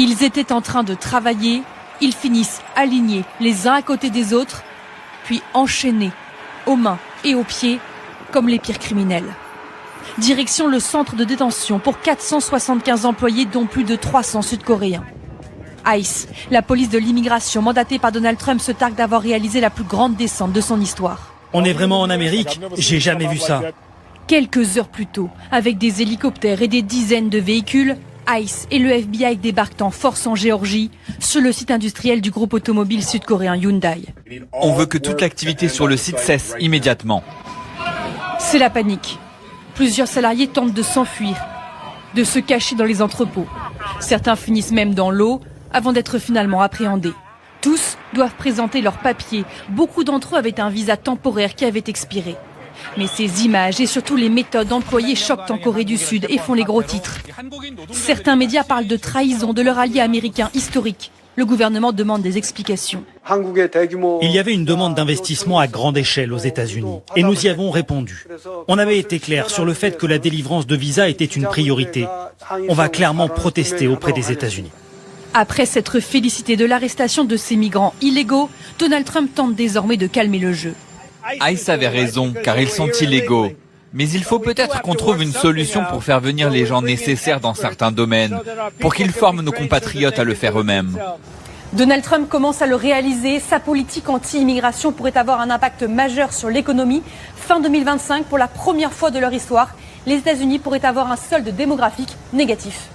Ils étaient en train de travailler, ils finissent alignés les uns à côté des autres, puis enchaînés aux mains et aux pieds comme les pires criminels. Direction le centre de détention pour 475 employés dont plus de 300 Sud-Coréens. ICE, la police de l'immigration mandatée par Donald Trump, se targue d'avoir réalisé la plus grande descente de son histoire. On est vraiment en Amérique, j'ai jamais vu ça. Quelques heures plus tôt, avec des hélicoptères et des dizaines de véhicules, ICE et le FBI débarquent en force en Géorgie, sur le site industriel du groupe automobile sud-coréen Hyundai. On veut que toute l'activité sur le site cesse immédiatement. C'est la panique. Plusieurs salariés tentent de s'enfuir, de se cacher dans les entrepôts. Certains finissent même dans l'eau avant d'être finalement appréhendés. Tous doivent présenter leurs papiers. Beaucoup d'entre eux avaient un visa temporaire qui avait expiré. Mais ces images et surtout les méthodes employées choquent en Corée du Sud et font les gros titres. Certains médias parlent de trahison de leur allié américain historique. Le gouvernement demande des explications. Il y avait une demande d'investissement à grande échelle aux États-Unis et nous y avons répondu. On avait été clair sur le fait que la délivrance de visas était une priorité. On va clairement protester auprès des États-Unis. Après s'être félicité de l'arrestation de ces migrants illégaux, Donald Trump tente désormais de calmer le jeu. ICE avait raison, car ils sont illégaux. Mais il faut peut-être qu'on trouve une solution pour faire venir les gens nécessaires dans certains domaines, pour qu'ils forment nos compatriotes à le faire eux-mêmes. Donald Trump commence à le réaliser. Sa politique anti-immigration pourrait avoir un impact majeur sur l'économie. Fin 2025, pour la première fois de leur histoire, les États-Unis pourraient avoir un solde démographique négatif.